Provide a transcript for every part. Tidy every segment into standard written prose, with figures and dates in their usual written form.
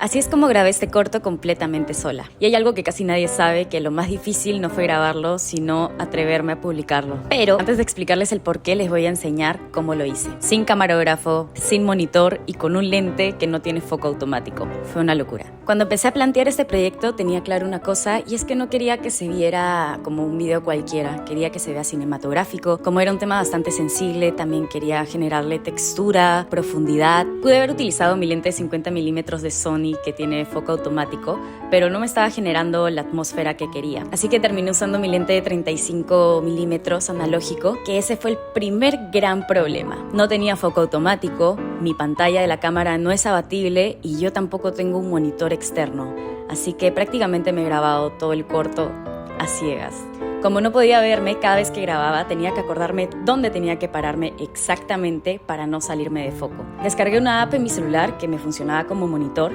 Así es como grabé este corto completamente sola. Y hay algo que casi nadie sabe, que lo más difícil no fue grabarlo, sino atreverme a publicarlo. Pero antes de explicarles el por qué, les voy a enseñar cómo lo hice. Sin camarógrafo, sin monitor y con un lente que no tiene foco automático. Fue una locura. Cuando empecé a plantear este proyecto tenía claro una cosa, y es que no quería que se viera como un video cualquiera. Quería que se vea cinematográfico. Como era un tema bastante sensible, también quería generarle textura, profundidad. Pude haber utilizado mi lente de 50 milímetros de Sony que tiene foco automático, pero no me estaba generando la atmósfera que quería. Así que terminé usando mi lente de 35 milímetros analógico, que ese fue el primer gran problema. No tenía foco automático, mi pantalla de la cámara no es abatible y yo tampoco tengo un monitor externo. Así que prácticamente me he grabado todo el corto a ciegas. Como no podía verme, cada vez que grababa tenía que acordarme dónde tenía que pararme exactamente para no salirme de foco. Descargué una app en mi celular que me funcionaba como monitor,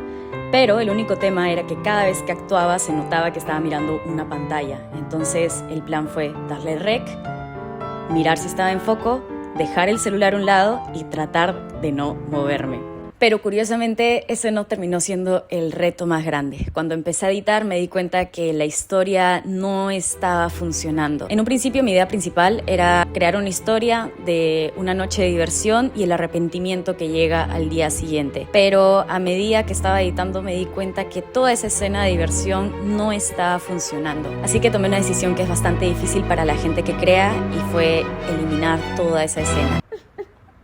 pero el único tema era que cada vez que actuaba se notaba que estaba mirando una pantalla. Entonces el plan fue darle rec, mirar si estaba en foco, dejar el celular a un lado y tratar de no moverme. Pero curiosamente ese no terminó siendo el reto más grande. Cuando empecé a editar me di cuenta que la historia no estaba funcionando. En un principio mi idea principal era crear una historia de una noche de diversión y el arrepentimiento que llega al día siguiente. Pero a medida que estaba editando me di cuenta que toda esa escena de diversión no estaba funcionando. Así que tomé una decisión que es bastante difícil para la gente que crea, y fue eliminar toda esa escena.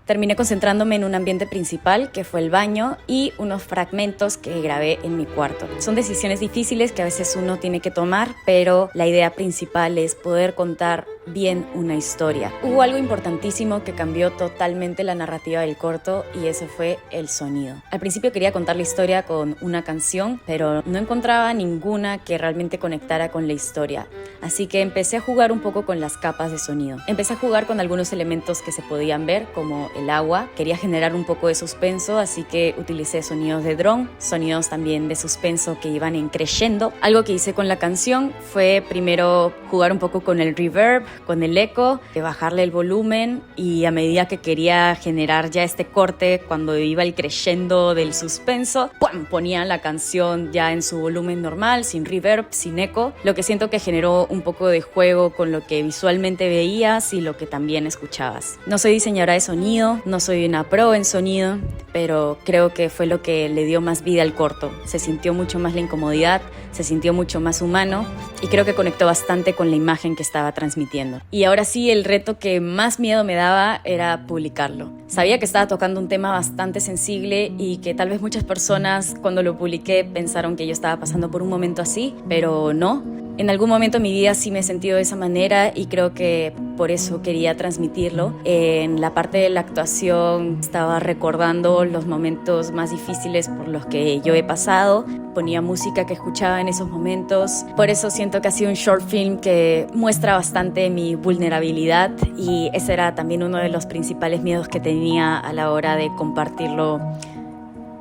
Terminé concentrándome en un ambiente principal, que fue el baño, y unos fragmentos que grabé en mi cuarto. Son decisiones difíciles que a veces uno tiene que tomar, pero la idea principal es poder contar bien una historia. Hubo algo importantísimo que cambió totalmente la narrativa del corto, y eso fue el sonido. Al principio quería contar la historia con una canción, pero no encontraba ninguna que realmente conectara con la historia. Así que empecé a jugar un poco con las capas de sonido. Empecé a jugar con algunos elementos que se podían ver, como el agua. Quería generar un poco de suspenso, así que utilicé sonidos de drone, sonidos también de suspenso que iban increyendo. Algo que hice con la canción fue primero jugar un poco con el reverb, con el eco, bajarle el volumen, y a medida que quería generar ya este corte, cuando iba el creyendo del suspenso, ¡pum!, ponía la canción ya en su volumen normal, sin reverb, sin eco, lo que siento que generó un poco de juego con lo que visualmente veías y lo que también escuchabas. No soy diseñadora de sonido, no soy una pro en sonido, pero creo que fue lo que le dio más vida al corto. Se sintió mucho más la incomodidad, se sintió mucho más humano, y creo que conectó bastante con la imagen que estaba transmitiendo. Y ahora sí, el reto que más miedo me daba era publicarlo. Sabía que estaba tocando un tema bastante sensible y que tal vez muchas personas cuando lo publiqué pensaron que yo estaba pasando por un momento así, pero no. En algún momento de mi vida sí me he sentido de esa manera, y creo que por eso quería transmitirlo. En la parte de la actuación estaba recordando los momentos más difíciles por los que yo he pasado. Ponía música que escuchaba en esos momentos. Por eso siento que ha sido un short film que muestra bastante mi vulnerabilidad, y ese era también uno de los principales miedos que tenía a la hora de compartirlo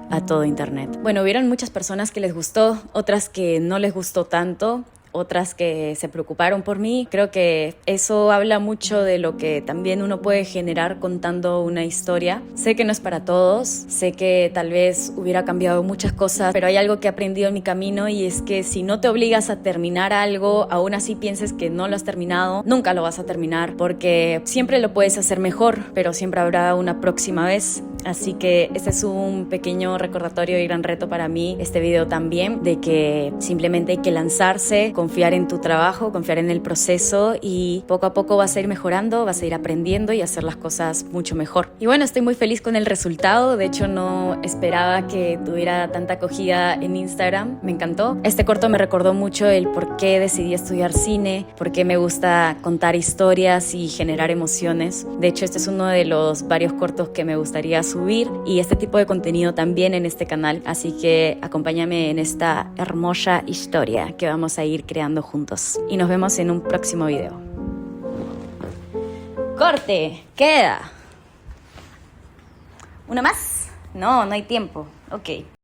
a todo internet. Bueno, hubieron muchas personas que les gustó, otras que no les gustó tanto, otras que se preocuparon por mí. Creo que eso habla mucho de lo que también uno puede generar contando una historia. Sé que no es para todos, sé que tal vez hubiera cambiado muchas cosas, pero hay algo que he aprendido en mi camino, y es que si no te obligas a terminar algo, aún así pienses que no lo has terminado, nunca lo vas a terminar, porque siempre lo puedes hacer mejor, pero siempre habrá una próxima vez. Así que este es un pequeño recordatorio y gran reto para mí, este video también, de que simplemente hay que lanzarse, confiar en tu trabajo, confiar en el proceso, y poco a poco vas a ir mejorando, vas a ir aprendiendo y hacer las cosas mucho mejor. Y bueno, estoy muy feliz con el resultado. De hecho, no esperaba que tuviera tanta acogida en Instagram. Me encantó. Este corto me recordó mucho el por qué decidí estudiar cine, por qué me gusta contar historias y generar emociones. De hecho, este es uno de los varios cortos que me gustaría subir, y este tipo de contenido también en este canal. Así que acompáñame en esta hermosa historia que vamos a ir creando juntos, y nos vemos en un próximo video. ¡Corte! ¡Queda! ¿Una más? No hay tiempo. Ok.